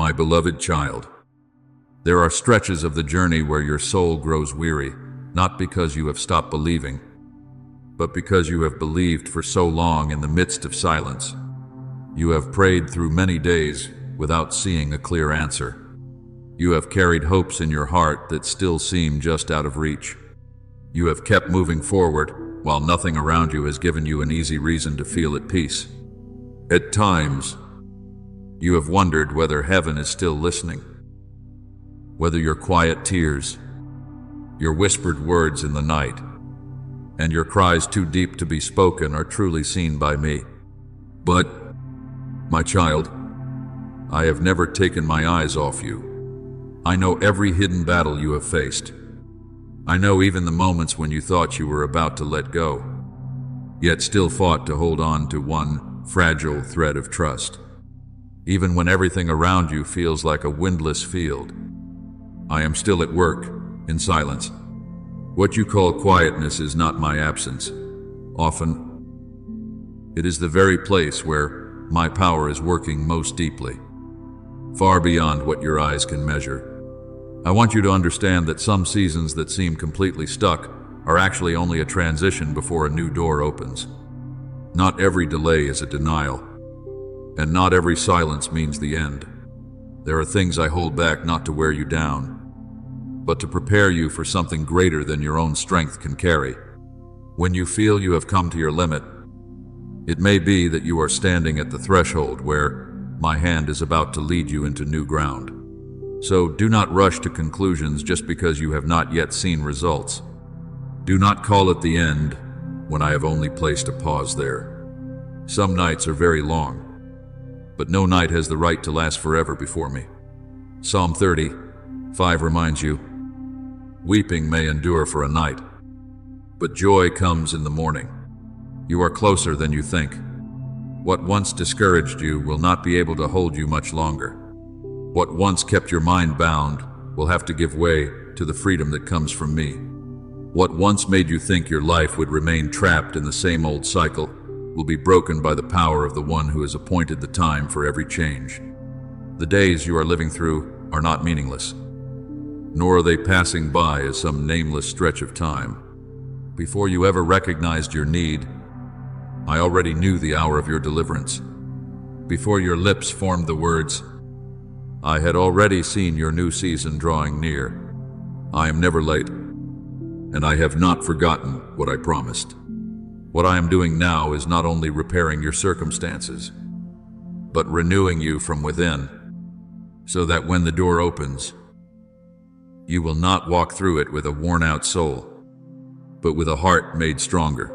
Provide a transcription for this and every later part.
My beloved child, there are stretches of the journey where your soul grows weary, not because you have stopped believing, but because you have believed for so long in the midst of silence. You have prayed through many days without seeing a clear answer. You have carried hopes in your heart that still seem just out of reach. You have kept moving forward while nothing around you has given you an easy reason to feel at peace. At times, you have wondered whether heaven is still listening, whether your quiet tears, your whispered words in the night, and your cries too deep to be spoken are truly seen by me. But, my child, I have never taken my eyes off you. I know every hidden battle you have faced. I know even the moments when you thought you were about to let go, yet still fought to hold on to one fragile thread of trust. Even when everything around you feels like a windless field, I am still at work, in silence. What you call quietness is not my absence. Often, it is the very place where my power is working most deeply, far beyond what your eyes can measure. I want you to understand that some seasons that seem completely stuck are actually only a transition before a new door opens. Not every delay is a denial, and not every silence means the end. There are things I hold back not to wear you down, but to prepare you for something greater than your own strength can carry. When you feel you have come to your limit, it may be that you are standing at the threshold where my hand is about to lead you into new ground. So do not rush to conclusions just because you have not yet seen results. Do not call it the end when I have only placed a pause there. Some nights are very long, but no night has the right to last forever before me. Psalm 30:5 reminds you, weeping may endure for a night, but joy comes in the morning. You are closer than you think. What once discouraged you will not be able to hold you much longer. What once kept your mind bound will have to give way to the freedom that comes from me. What once made you think your life would remain trapped in the same old cycle will be broken by the power of the one who has appointed the time for every change. The days you are living through are not meaningless, nor are they passing by as some nameless stretch of time. Before you ever recognized your need, I already knew the hour of your deliverance. Before your lips formed the words, I had already seen your new season drawing near. I am never late, and I have not forgotten what I promised. What I am doing now is not only repairing your circumstances, but renewing you from within, so that when the door opens, you will not walk through it with a worn-out soul, but with a heart made stronger,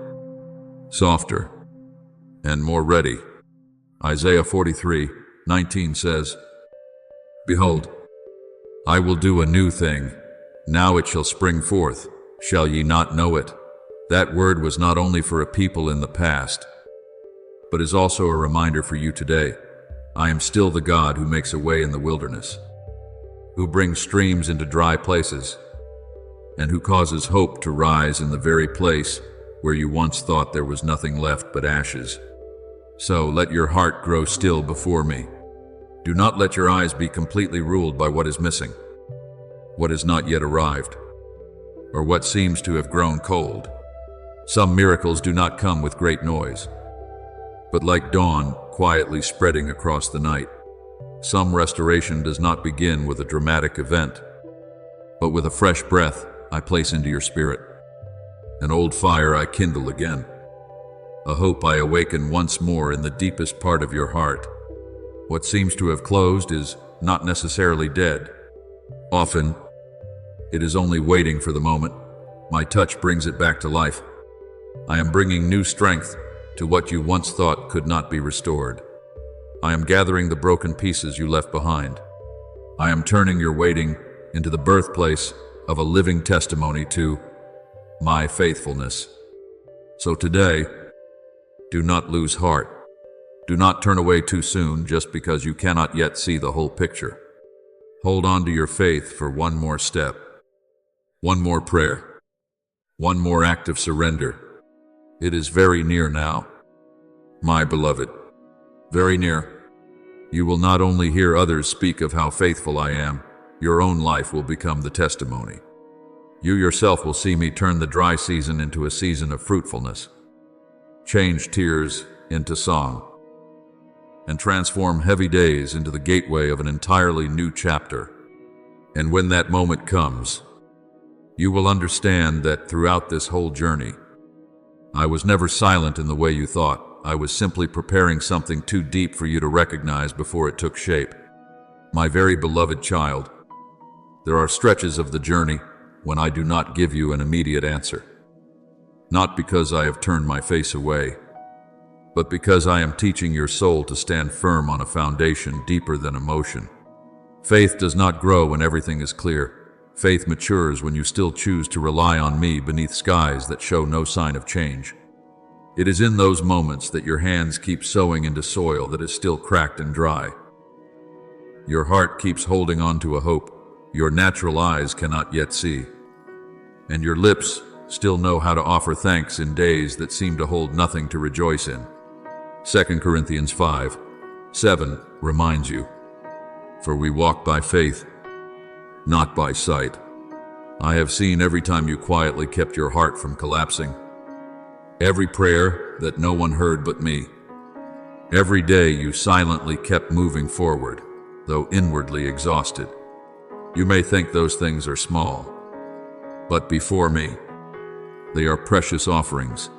softer, and more ready. Isaiah 43:19 says, Behold, I will do a new thing. Now it shall spring forth. Shall ye not know it? That word was not only for a people in the past, but is also a reminder for you today. I am still the God who makes a way in the wilderness, who brings streams into dry places, and who causes hope to rise in the very place where you once thought there was nothing left but ashes. So let your heart grow still before me. Do not let your eyes be completely ruled by what is missing, what has not yet arrived, or what seems to have grown cold. Some miracles do not come with great noise, but like dawn quietly spreading across the night. Some restoration does not begin with a dramatic event, but with a fresh breath I place into your spirit, an old fire I kindle again, a hope I awaken once more in the deepest part of your heart. What seems to have closed is not necessarily dead. Often, it is only waiting for the moment. My touch brings it back to life. I am bringing new strength to what you once thought could not be restored. I am gathering the broken pieces you left behind. I am turning your waiting into the birthplace of a living testimony to my faithfulness. So today, do not lose heart. Do not turn away too soon just because you cannot yet see the whole picture. Hold on to your faith for one more step, one more prayer, one more act of surrender. It is very near now, my beloved, very near. You will not only hear others speak of how faithful I am, your own life will become the testimony. You yourself will see me turn the dry season into a season of fruitfulness, change tears into song, and transform heavy days into the gateway of an entirely new chapter. And when that moment comes, you will understand that throughout this whole journey, I was never silent in the way you thought. I was simply preparing something too deep for you to recognize before it took shape. My very beloved child, there are stretches of the journey when I do not give you an immediate answer. Not because I have turned my face away, but because I am teaching your soul to stand firm on a foundation deeper than emotion. Faith does not grow when everything is clear. Faith matures when you still choose to rely on me beneath skies that show no sign of change. It is in those moments that your hands keep sowing into soil that is still cracked and dry. Your heart keeps holding on to a hope your natural eyes cannot yet see, and your lips still know how to offer thanks in days that seem to hold nothing to rejoice in. 2 Corinthians 5:7 reminds you, "For we walk by faith, not by sight." I have seen every time you quietly kept your heart from collapsing, every prayer that no one heard but me, every day you silently kept moving forward, though inwardly exhausted. You may think those things are small, but before me, they are precious offerings.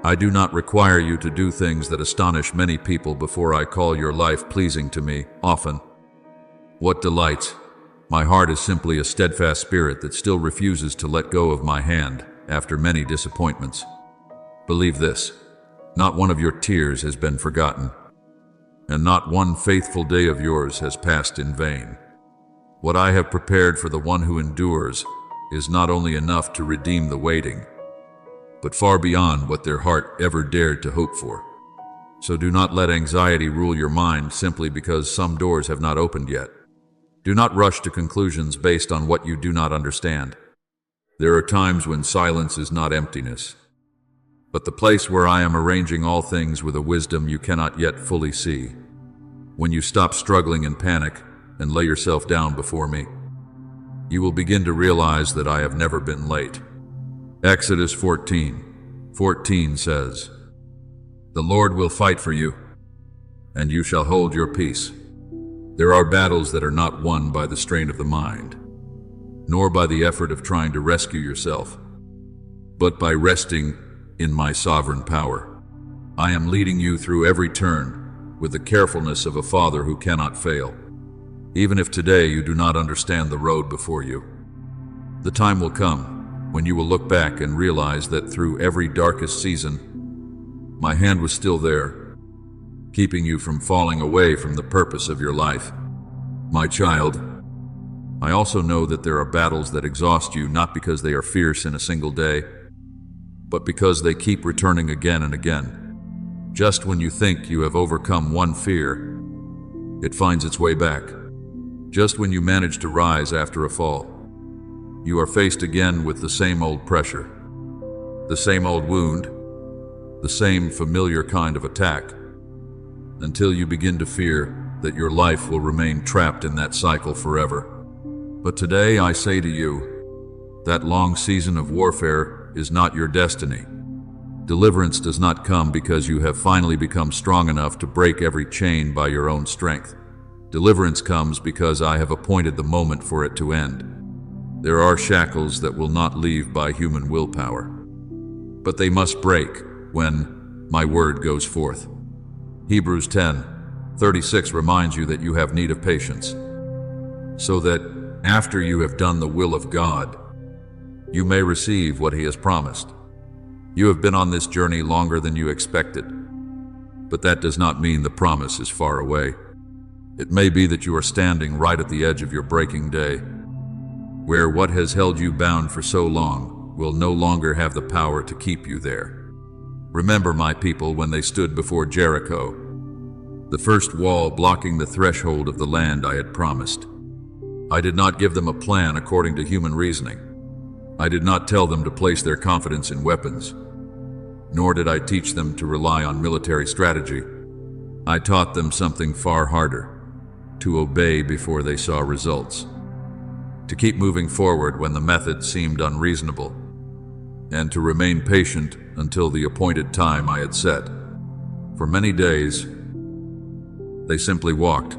I do not require you to do things that astonish many people before I call your life pleasing to me, often. What delights my heart is simply a steadfast spirit that still refuses to let go of my hand after many disappointments. Believe this, not one of your tears has been forgotten, and not one faithful day of yours has passed in vain. What I have prepared for the one who endures is not only enough to redeem the waiting, but far beyond what their heart ever dared to hope for. So do not let anxiety rule your mind simply because some doors have not opened yet. Do not rush to conclusions based on what you do not understand. There are times when silence is not emptiness, but the place where I am arranging all things with a wisdom you cannot yet fully see. When you stop struggling in panic and lay yourself down before me, you will begin to realize that I have never been late. Exodus 14:14 says, "The Lord will fight for you, and you shall hold your peace." There are battles that are not won by the strain of the mind, nor by the effort of trying to rescue yourself, but by resting in my sovereign power. I am leading you through every turn with the carefulness of a father who cannot fail. Even if today you do not understand the road before you, the time will come when you will look back and realize that through every darkest season, my hand was still there, keeping you from falling away from the purpose of your life. My child, I also know that there are battles that exhaust you not because they are fierce in a single day, but because they keep returning again and again. Just when you think you have overcome one fear, it finds its way back. Just when you manage to rise after a fall, you are faced again with the same old pressure, the same old wound, the same familiar kind of attack, until you begin to fear that your life will remain trapped in that cycle forever. But today I say to you, that long season of warfare is not your destiny. Deliverance does not come because you have finally become strong enough to break every chain by your own strength. Deliverance comes because I have appointed the moment for it to end. There are shackles that will not leave by human willpower, but they must break when my word goes forth. Hebrews 10:36 reminds you that you have need of patience, so that after you have done the will of God, you may receive what He has promised. You have been on this journey longer than you expected, but that does not mean the promise is far away. It may be that you are standing right at the edge of your breaking day, where what has held you bound for so long will no longer have the power to keep you there. Remember my people when they stood before Jericho, the first wall blocking the threshold of the land I had promised. I did not give them a plan according to human reasoning. I did not tell them to place their confidence in weapons, nor did I teach them to rely on military strategy. I taught them something far harder: to obey before they saw results, to keep moving forward when the method seemed unreasonable, and to remain patient until the appointed time I had set. For many days, they simply walked,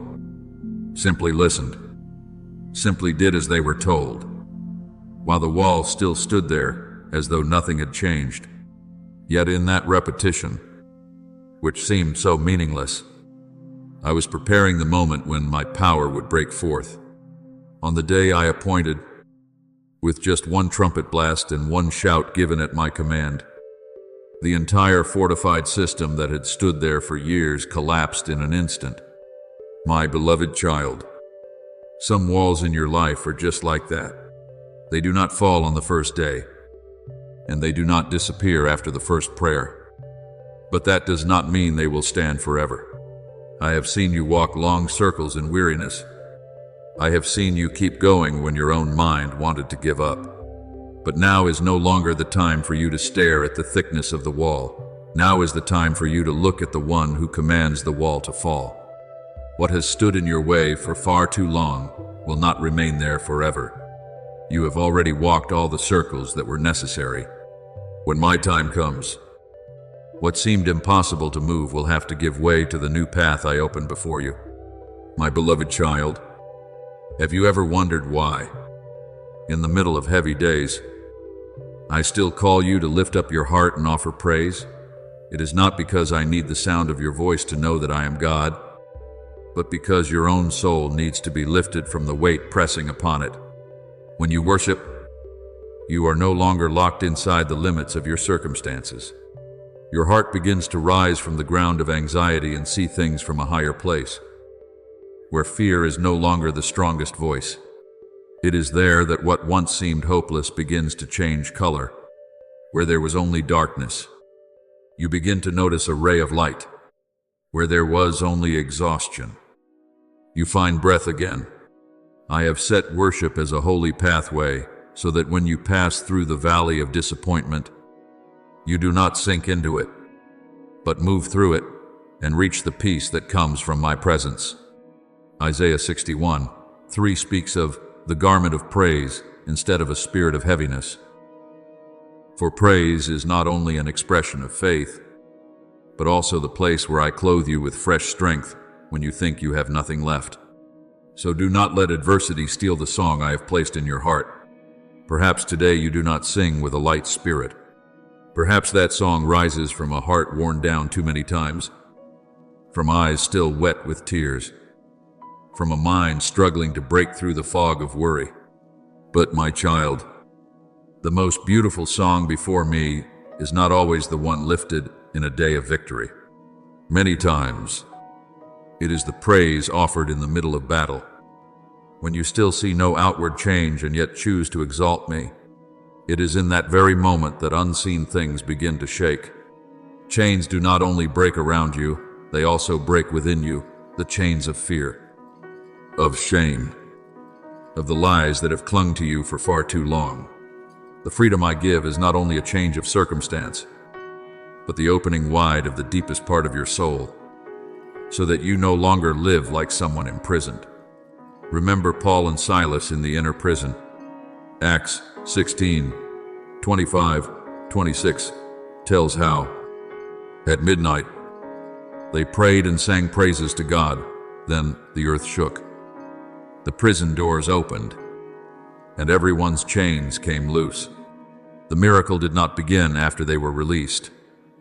simply listened, simply did as they were told, while the wall still stood there as though nothing had changed. Yet in that repetition, which seemed so meaningless, I was preparing the moment when my power would break forth. On the day I appointed, with just one trumpet blast and one shout given at my command, the entire fortified system that had stood there for years collapsed in an instant. My beloved child, some walls in your life are just like that. They do not fall on the first day, and they do not disappear after the first prayer. But that does not mean they will stand forever. I have seen you walk long circles in weariness. I have seen you keep going when your own mind wanted to give up. But now is no longer the time for you to stare at the thickness of the wall. Now is the time for you to look at the one who commands the wall to fall. What has stood in your way for far too long will not remain there forever. You have already walked all the circles that were necessary. When my time comes, what seemed impossible to move will have to give way to the new path I opened before you. My beloved child, have you ever wondered why, in the middle of heavy days, I still call you to lift up your heart and offer praise? It is not because I need the sound of your voice to know that I am God, but because your own soul needs to be lifted from the weight pressing upon it. When you worship, you are no longer locked inside the limits of your circumstances. Your heart begins to rise from the ground of anxiety and see things from a higher place, where fear is no longer the strongest voice. It is there that what once seemed hopeless begins to change color. Where there was only darkness, you begin to notice a ray of light. Where there was only exhaustion, you find breath again. I have set worship as a holy pathway so that when you pass through the valley of disappointment, you do not sink into it, but move through it and reach the peace that comes from my presence. Isaiah 61:3 speaks of the garment of praise instead of a spirit of heaviness. For praise is not only an expression of faith, but also the place where I clothe you with fresh strength when you think you have nothing left. So do not let adversity steal the song I have placed in your heart. Perhaps today you do not sing with a light spirit. Perhaps that song rises from a heart worn down too many times, from eyes still wet with tears, from a mind struggling to break through the fog of worry. But my child, the most beautiful song before me is not always the one lifted in a day of victory. Many times, it is the praise offered in the middle of battle, when you still see no outward change and yet choose to exalt me. It is in that very moment that unseen things begin to shake. Chains do not only break around you, they also break within you, the chains of fear, of shame, of the lies that have clung to you for far too long. The freedom I give is not only a change of circumstance, but the opening wide of the deepest part of your soul, so that you no longer live like someone imprisoned. Remember Paul and Silas in the inner prison. Acts 16:25-26 tells how, at midnight, they prayed and sang praises to God. Then the earth shook. The prison doors opened, and everyone's chains came loose. The miracle did not begin after they were released.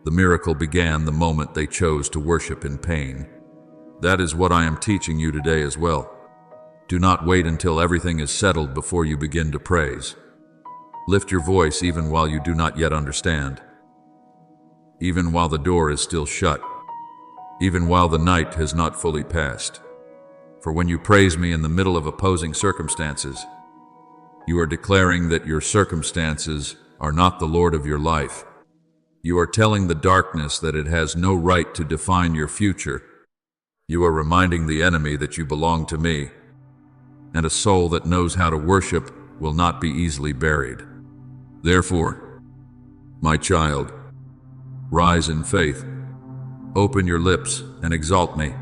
The miracle began the moment they chose to worship in pain. That is what I am teaching you today as well. Do not wait until everything is settled before you begin to praise. Lift your voice even while you do not yet understand, even while the door is still shut, even while the night has not fully passed. For when you praise me in the middle of opposing circumstances, you are declaring that your circumstances are not the Lord of your life. You are telling the darkness that it has no right to define your future. You are reminding the enemy that you belong to me, and a soul that knows how to worship will not be easily buried. Therefore, my child, rise in faith, Open your lips and exalt me,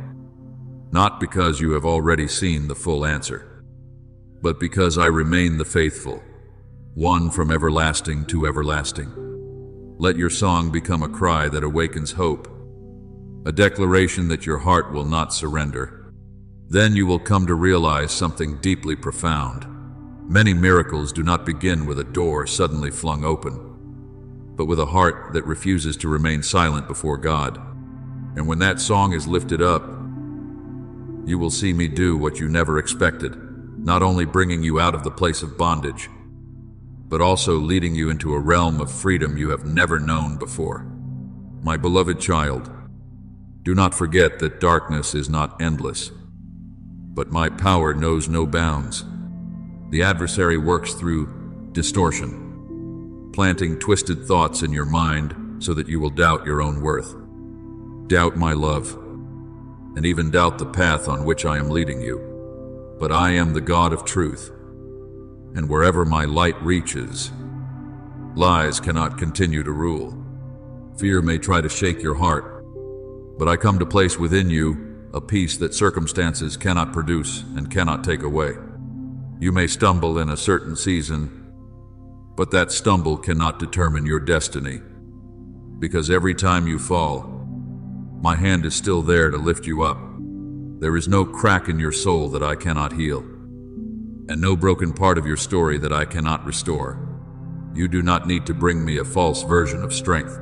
not because you have already seen the full answer, but because I remain the faithful, one from everlasting to everlasting. Let your song become a cry that awakens hope, a declaration that your heart will not surrender. Then you will come to realize something deeply profound. Many miracles do not begin with a door suddenly flung open, but with a heart that refuses to remain silent before God. And when that song is lifted up, you will see me do what you never expected, not only bringing you out of the place of bondage, but also leading you into a realm of freedom you have never known before. My beloved child, do not forget that darkness is not endless, but my power knows no bounds. The adversary works through distortion, planting twisted thoughts in your mind so that you will doubt your own worth, doubt my love, and even doubt the path on which I am leading you. But I am the God of truth, and wherever my light reaches, lies cannot continue to rule. Fear may try to shake your heart, but I come to place within you a peace that circumstances cannot produce and cannot take away. You may stumble in a certain season, but that stumble cannot determine your destiny, because every time you fall, my hand is still there to lift you up. There is no crack in your soul that I cannot heal, and no broken part of your story that I cannot restore. You do not need to bring me a false version of strength.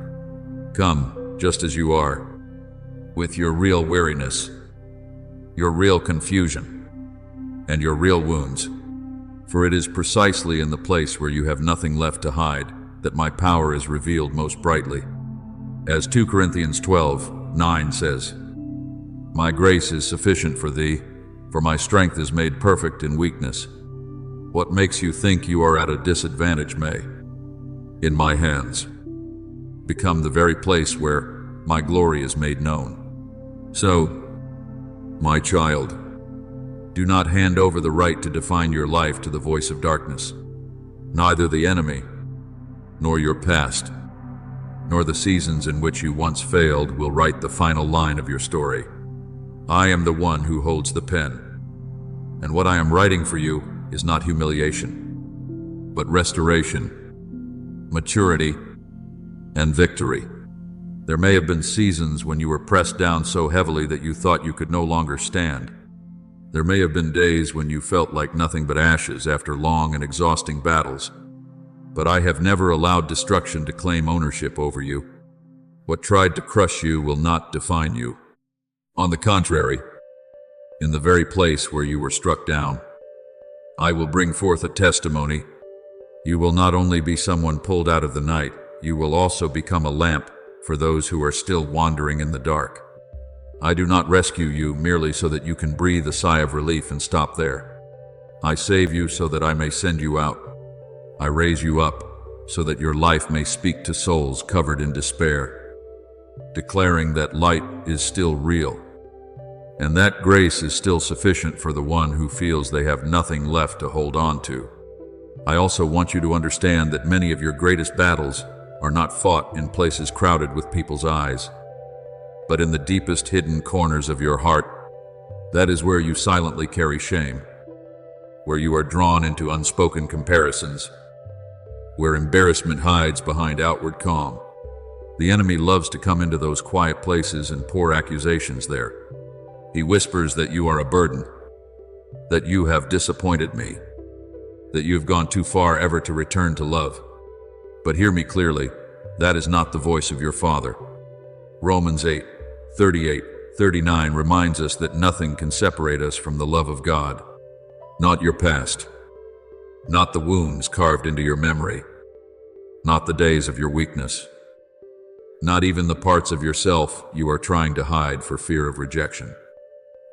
Come, just as you are, with your real weariness, your real confusion, and your real wounds. For it is precisely in the place where you have nothing left to hide that my power is revealed most brightly. As 2 Corinthians 12:9 says, "My grace is sufficient for thee, for my strength is made perfect in weakness. What makes you think you are at a disadvantage may, in my hands, become the very place where my glory is made known." So, my child, do not hand over the right to define your life to the voice of darkness. Neither the enemy, nor your past, nor the seasons in which you once failed will write the final line of your story. I am the one who holds the pen, and what I am writing for you is not humiliation, but restoration, maturity, and victory. There may have been seasons when you were pressed down so heavily that you thought you could no longer stand. There may have been days when you felt like nothing but ashes after long and exhausting battles. But I have never allowed destruction to claim ownership over you. What tried to crush you will not define you. On the contrary, in the very place where you were struck down, I will bring forth a testimony. You will not only be someone pulled out of the night, you will also become a lamp for those who are still wandering in the dark. I do not rescue you merely so that you can breathe a sigh of relief and stop there. I save you so that I may send you out. I raise you up so that your life may speak to souls covered in despair, declaring that light is still real, and that grace is still sufficient for the one who feels they have nothing left to hold on to. I also want you to understand that many of your greatest battles are not fought in places crowded with people's eyes, but in the deepest hidden corners of your heart. That is where you silently carry shame, where you are drawn into unspoken comparisons, where embarrassment hides behind outward calm. The enemy loves to come into those quiet places and pour accusations there. He whispers that you are a burden, that you have disappointed me, that you have gone too far ever to return to love. But hear me clearly, that is not the voice of your Father. Romans 8:38-39 reminds us that nothing can separate us from the love of God. Not your past, not the wounds carved into your memory, not the days of your weakness, not even the parts of yourself you are trying to hide for fear of rejection.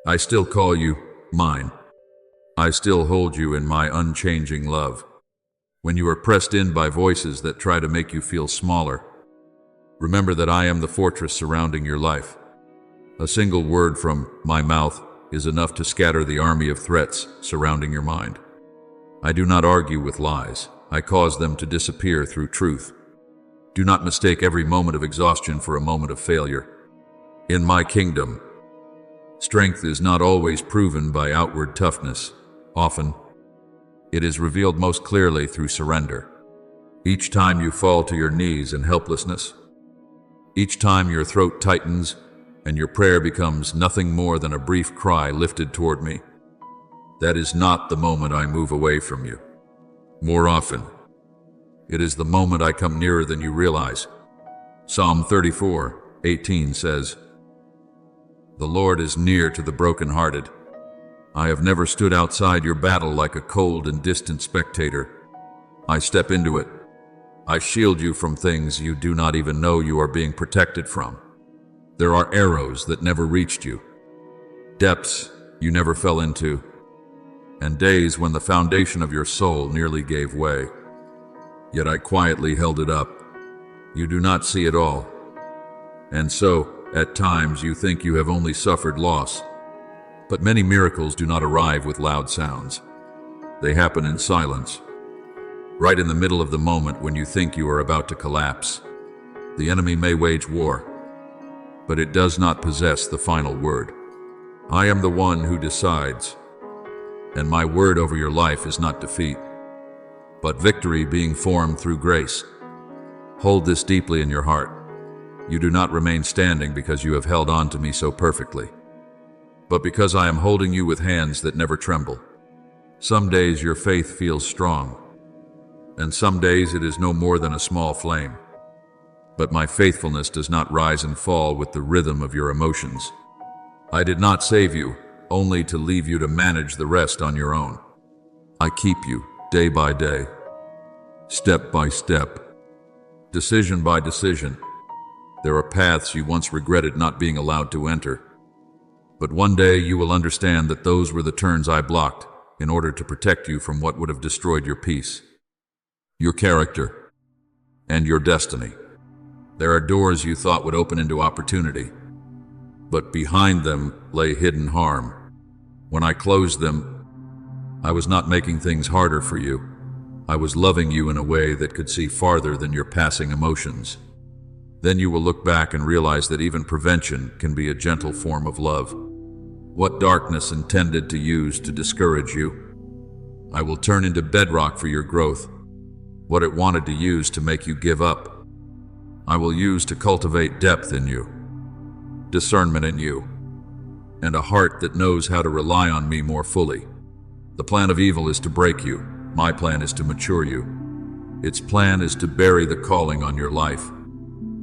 I still call you mine. I still hold you in my unchanging love. When you are pressed in by voices that try to make you feel smaller, remember that I am the fortress surrounding your life. A single word from my mouth is enough to scatter the army of threats surrounding your mind. I do not argue with lies. I cause them to disappear through truth. Do not mistake every moment of exhaustion for a moment of failure. In my kingdom, strength is not always proven by outward toughness. Often, it is revealed most clearly through surrender. Each time you fall to your knees in helplessness, each time your throat tightens and your prayer becomes nothing more than a brief cry lifted toward me, that is not the moment I move away from you. More often, it is the moment I come nearer than you realize. Psalm 34:18 says, "The Lord is near to the brokenhearted." I have never stood outside your battle like a cold and distant spectator. I step into it. I shield you from things you do not even know you are being protected from. There are arrows that never reached you, depths you never fell into, and days when the foundation of your soul nearly gave way. Yet I quietly held it up. You do not see it all. And so, at times, you think you have only suffered loss. But many miracles do not arrive with loud sounds. They happen in silence, right in the middle of the moment when you think you are about to collapse. The enemy may wage war, but it does not possess the final word. I am the one who decides, and my word over your life is not defeat, but victory being formed through grace. Hold this deeply in your heart. You do not remain standing because you have held on to me so perfectly, but because I am holding you with hands that never tremble. Some days your faith feels strong, and some days it is no more than a small flame. But my faithfulness does not rise and fall with the rhythm of your emotions. I did not save you, only to leave you to manage the rest on your own. I keep you day by day, step by step, decision by decision. There are paths you once regretted not being allowed to enter. But one day you will understand that those were the turns I blocked in order to protect you from what would have destroyed your peace, your character, and your destiny. There are doors you thought would open into opportunity, but behind them lay hidden harm. When I closed them, I was not making things harder for you. I was loving you in a way that could see farther than your passing emotions. Then you will look back and realize that even prevention can be a gentle form of love. What darkness intended to use to discourage you, I will turn into bedrock for your growth. What it wanted to use to make you give up, I will use to cultivate depth in you, discernment in you, and a heart that knows how to rely on me more fully. The plan of evil is to break you. My plan is to mature you. Its plan is to bury the calling on your life.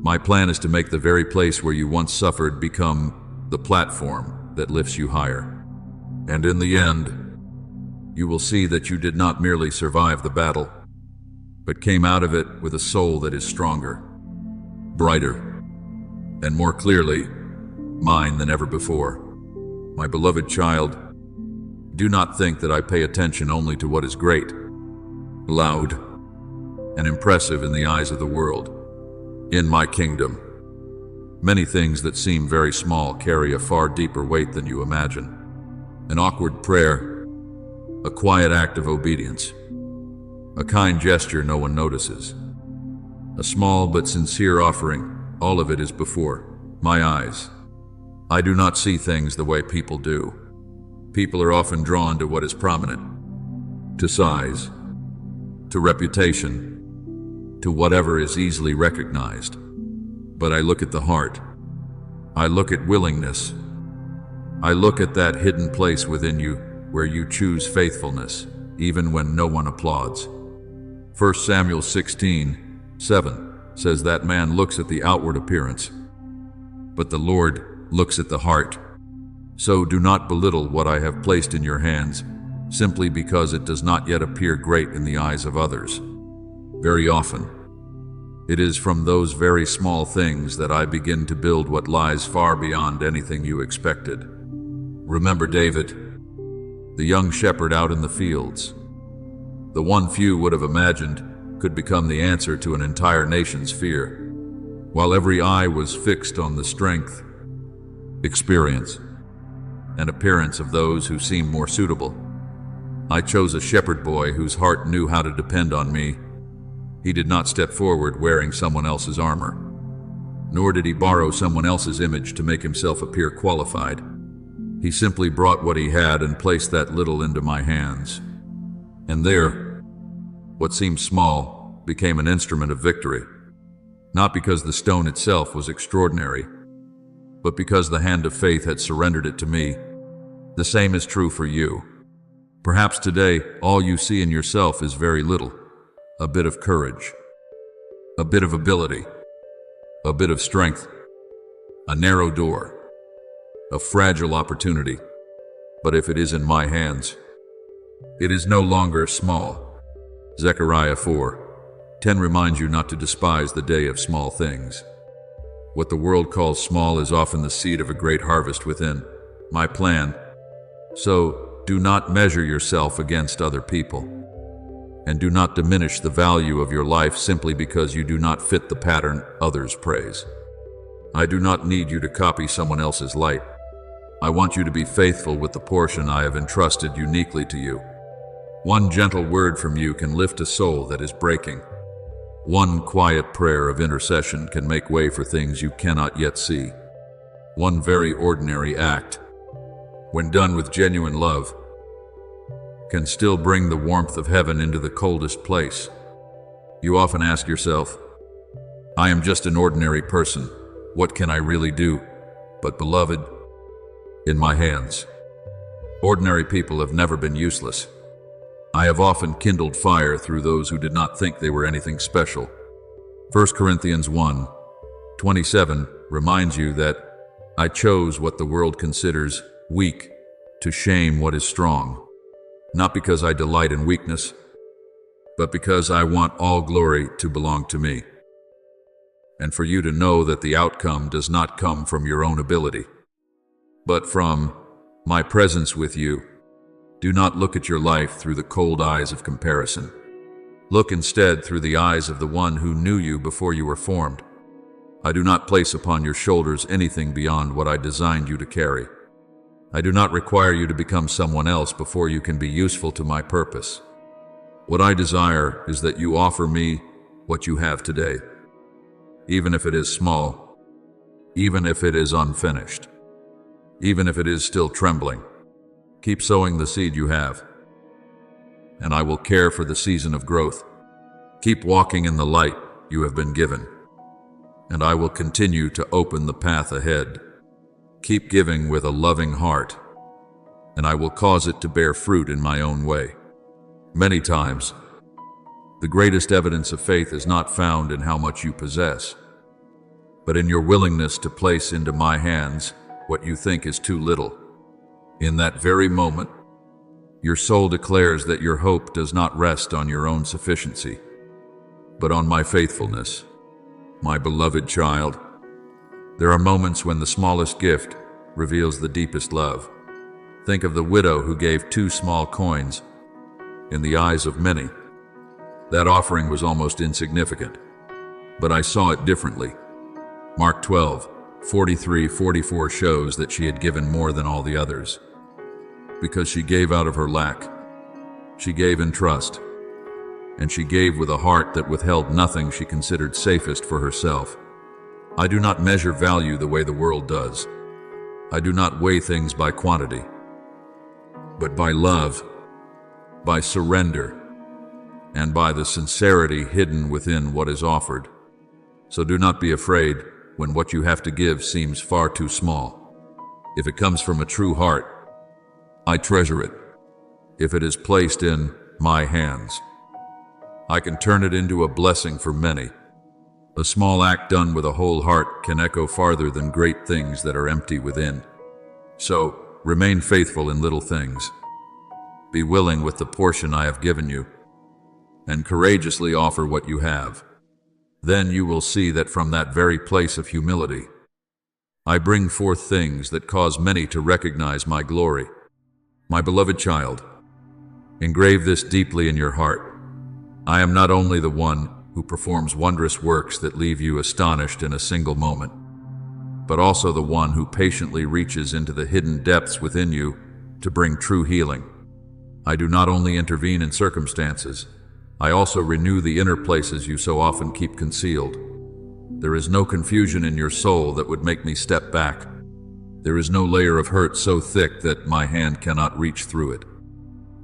My plan is to make the very place where you once suffered become the platform that lifts you higher. And in the end, you will see that you did not merely survive the battle, but came out of it with a soul that is stronger, brighter, and more clearly mine than ever before. My beloved child, do not think that I pay attention only to what is great, loud, and impressive in the eyes of the world. In my kingdom, many things that seem very small carry a far deeper weight than you imagine. An awkward prayer, a quiet act of obedience, a kind gesture no one notices, a small but sincere offering, all of it is before my eyes. I do not see things the way people do. People are often drawn to what is prominent, to size, to reputation, to whatever is easily recognized. But I look at the heart. I look at willingness. I look at that hidden place within you where you choose faithfulness, even when no one applauds. 1 Samuel 16:7 says that man looks at the outward appearance, but the Lord looks at the heart. So do not belittle what I have placed in your hands, simply because it does not yet appear great in the eyes of others. Very often, it is from those very small things that I begin to build what lies far beyond anything you expected. Remember David, the young shepherd out in the fields. The one few would have imagined could become the answer to an entire nation's fear, while every eye was fixed on the strength, experience, and appearance of those who seemed more suitable. I chose a shepherd boy whose heart knew how to depend on me. He did not step forward wearing someone else's armor. nor did he borrow someone else's image to make himself appear qualified. He simply brought what he had and placed that little into my hands. And there, what seemed small became an instrument of victory. Not because the stone itself was extraordinary, but because the hand of faith had surrendered it to me. The same is true for you. Perhaps today, all you see in yourself is very little. A bit of courage, a bit of ability, a bit of strength, a narrow door, a fragile opportunity. But if it is in my hands, it is no longer small. Zechariah 4:10 reminds you not to despise the day of small things. What the world calls small is often the seed of a great harvest within my plan. So, do not measure yourself against other people. And do not diminish the value of your life simply because you do not fit the pattern others praise. I do not need you to copy someone else's light. I want you to be faithful with the portion I have entrusted uniquely to you. One gentle word from you can lift a soul that is breaking. One quiet prayer of intercession can make way for things you cannot yet see. One very ordinary act, when done with genuine love, can still bring the warmth of heaven into the coldest place. You often ask yourself, I am just an ordinary person. What can I really do? But beloved, in my hands, ordinary people have never been useless. I have often kindled fire through those who did not think they were anything special. 1 Corinthians 1:27 reminds you that I chose what the world considers weak to shame what is strong. Not because I delight in weakness, but because I want all glory to belong to me. And for you to know that the outcome does not come from your own ability, but from my presence with you. Do not look at your life through the cold eyes of comparison. Look instead through the eyes of the one who knew you before you were formed. I do not place upon your shoulders anything beyond what I designed you to carry. I do not require you to become someone else before you can be useful to my purpose. What I desire is that you offer me what you have today, even if it is small, even if it is unfinished, even if it is still trembling. Keep sowing the seed you have, and I will care for the season of growth. Keep walking in the light you have been given, and I will continue to open the path ahead. Keep giving with a loving heart, and I will cause it to bear fruit in my own way. Many times, the greatest evidence of faith is not found in how much you possess, but in your willingness to place into my hands what you think is too little. In that very moment, your soul declares that your hope does not rest on your own sufficiency, but on my faithfulness. My beloved child, there are moments when the smallest gift reveals the deepest love. Think of the widow who gave 2 small coins. In the eyes of many, that offering was almost insignificant, but I saw it differently. Mark 12:43-44 shows that she had given more than all the others. Because she gave out of her lack, she gave in trust, and she gave with a heart that withheld nothing she considered safest for herself. I do not measure value the way the world does. I do not weigh things by quantity, but by love, by surrender, and by the sincerity hidden within what is offered. So do not be afraid when what you have to give seems far too small. If it comes from a true heart, I treasure it. If it is placed in my hands, I can turn it into a blessing for many. A small act done with a whole heart can echo farther than great things that are empty within. So, remain faithful in little things. Be willing with the portion I have given you, and courageously offer what you have. Then you will see that from that very place of humility, I bring forth things that cause many to recognize my glory. My beloved child, engrave this deeply in your heart. I am not only the one who performs wondrous works that leave you astonished in a single moment, but also the one who patiently reaches into the hidden depths within you to bring true healing. I do not only intervene in circumstances, I also renew the inner places you so often keep concealed. There is no confusion in your soul that would make me step back. There is no layer of hurt so thick that my hand cannot reach through it.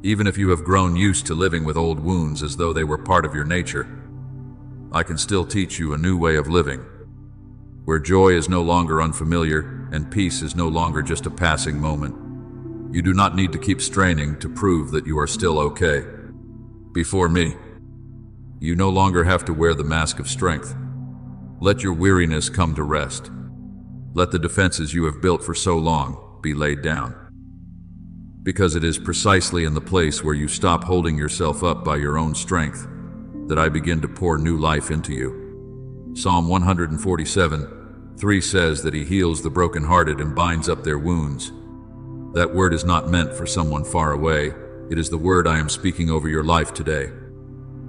Even if you have grown used to living with old wounds as though they were part of your nature, I can still teach you a new way of living, where joy is no longer unfamiliar and peace is no longer just a passing moment. You do not need to keep straining to prove that you are still okay. Before me, you no longer have to wear the mask of strength. Let your weariness come to rest. Let the defenses you have built for so long be laid down. Because it is precisely in the place where you stop holding yourself up by your own strength that I begin to pour new life into you. Psalm 147:3 says that he heals the brokenhearted and binds up their wounds. That word is not meant for someone far away. It is the word I am speaking over your life today.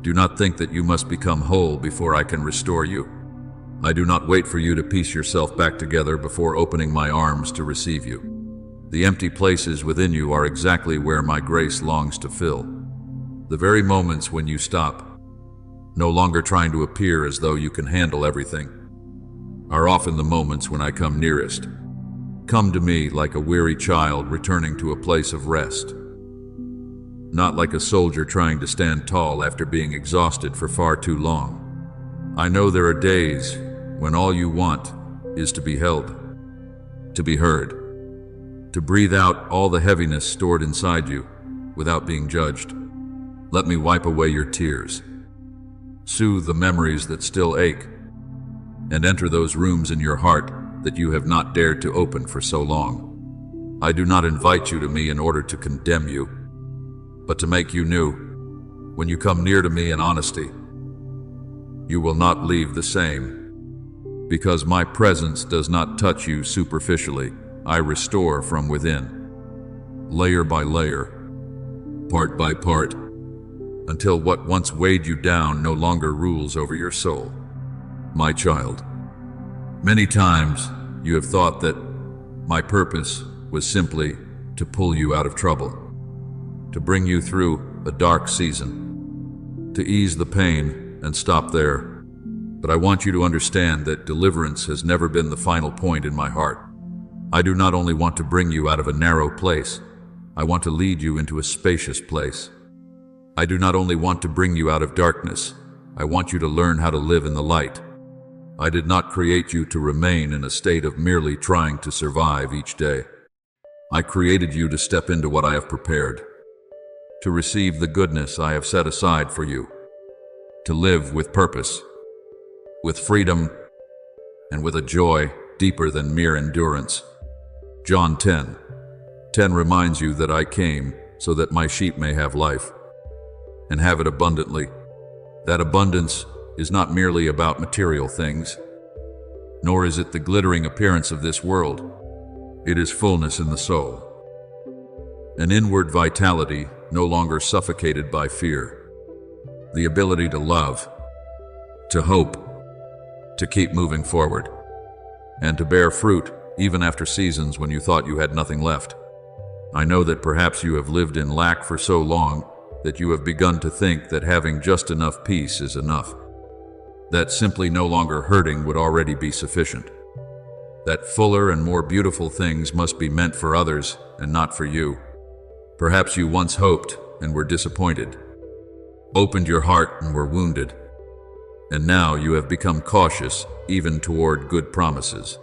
Do not think that you must become whole before I can restore you. I do not wait for you to piece yourself back together before opening my arms to receive you. The empty places within you are exactly where my grace longs to fill. The very moments when you stop, no longer trying to appear as though you can handle everything, are often the moments when I come nearest. Come to me like a weary child returning to a place of rest. Not like a soldier trying to stand tall after being exhausted for far too long. I know there are days when all you want is to be held, to be heard, to breathe out all the heaviness stored inside you without being judged. Let me wipe away your tears, soothe the memories that still ache, and enter those rooms in your heart that you have not dared to open for so long. I do not invite you to me in order to condemn you, but to make you new. When you come near to me in honesty, you will not leave the same. Because my presence does not touch you superficially, I restore from within, layer by layer, part by part, until what once weighed you down no longer rules over your soul. My child, many times you have thought that my purpose was simply to pull you out of trouble, to bring you through a dark season, to ease the pain and stop there. But I want you to understand that deliverance has never been the final point in my heart. I do not only want to bring you out of a narrow place, I want to lead you into a spacious place. I do not only want to bring you out of darkness, I want you to learn how to live in the light. I did not create you to remain in a state of merely trying to survive each day. I created you to step into what I have prepared, to receive the goodness I have set aside for you, to live with purpose, with freedom, and with a joy deeper than mere endurance. John 10:10 reminds you that I came so that my sheep may have life, and have it abundantly. That abundance is not merely about material things, nor is it the glittering appearance of this world. It is fullness in the soul, an inward vitality no longer suffocated by fear, the ability to love, to hope, to keep moving forward, and to bear fruit even after seasons when you thought you had nothing left. I know that perhaps you have lived in lack for so long that you have begun to think that having just enough peace is enough, that simply no longer hurting would already be sufficient, that fuller and more beautiful things must be meant for others and not for you. Perhaps you once hoped and were disappointed, opened your heart and were wounded, and now you have become cautious even toward good promises.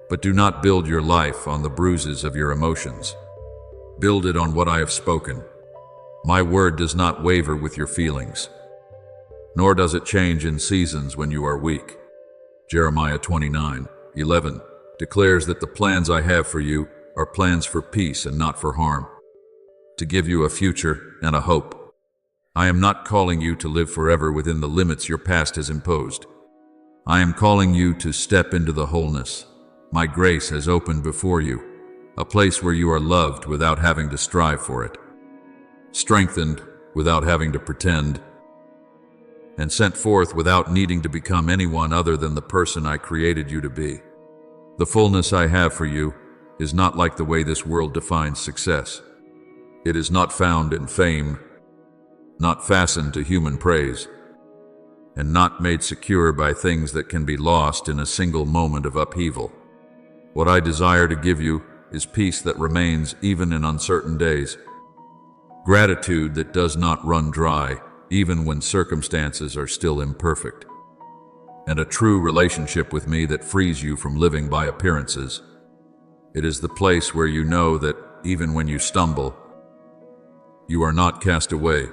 But do not build your life on the bruises of your emotions. Build it on what I have spoken. My word does not waver with your feelings, nor does it change in seasons when you are weak. Jeremiah 29:11 declares that the plans I have for you are plans for peace and not for harm, to give you a future and a hope. I am not calling you to live forever within the limits your past has imposed. I am calling you to step into the wholeness my grace has opened before you, a place where you are loved without having to strive for it, strengthened without having to pretend, and sent forth without needing to become anyone other than the person I created you to be. The fullness I have for you is not like the way this world defines success. It is not found in fame, not fastened to human praise. and not made secure by things that can be lost in a single moment of upheaval. What I desire to give you is peace that remains even in uncertain days, gratitude that does not run dry even when circumstances are still imperfect, and a true relationship with me that frees you from living by appearances. It is the place where you know that even when you stumble, you are not cast away.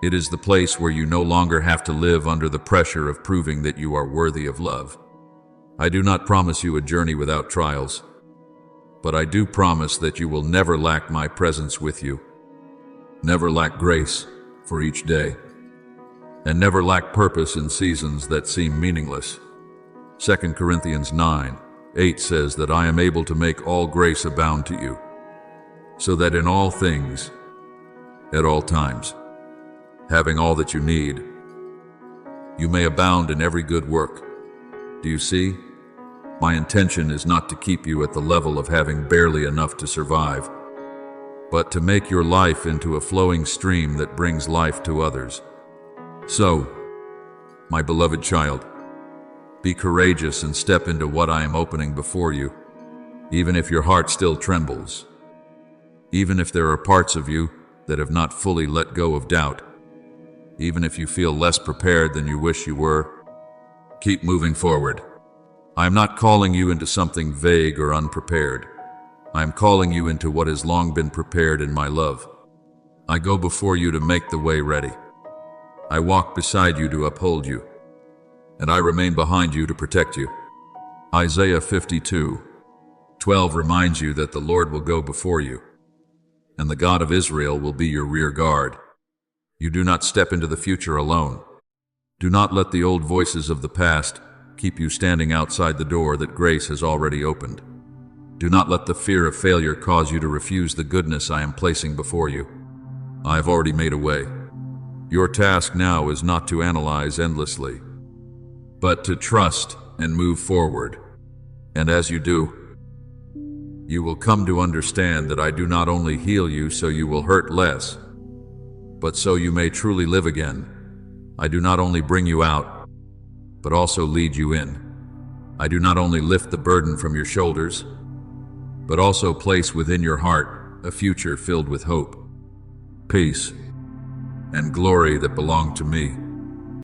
It is the place where you no longer have to live under the pressure of proving that you are worthy of love. I do not promise you a journey without trials, but I do promise that you will never lack my presence with you, never lack grace for each day, and never lack purpose in seasons that seem meaningless. 2 Corinthians 9:8 says that I am able to make all grace abound to you, so that in all things, at all times, having all that you need, you may abound in every good work. Do you see? My intention is not to keep you at the level of having barely enough to survive, but to make your life into a flowing stream that brings life to others. So, my beloved child, be courageous and step into what I am opening before you, even if your heart still trembles, even if there are parts of you that have not fully let go of doubt, even if you feel less prepared than you wish you were. Keep moving forward. I am not calling you into something vague or unprepared. I am calling you into what has long been prepared in my love. I go before you to make the way ready. I walk beside you to uphold you, and I remain behind you to protect you. Isaiah 52:12 reminds you that the Lord will go before you, and the God of Israel will be your rear guard. You do not step into the future alone. Do not let the old voices of the past keep you standing outside the door that grace has already opened. Do not let the fear of failure cause you to refuse the goodness I am placing before you. I have already made a way. Your task now is not to analyze endlessly, but to trust and move forward. And as you do, you will come to understand that I do not only heal you so you will hurt less, but so you may truly live again. I do not only bring you out, but also lead you in. I do not only lift the burden from your shoulders, but also place within your heart a future filled with hope, peace, and glory that belong to me.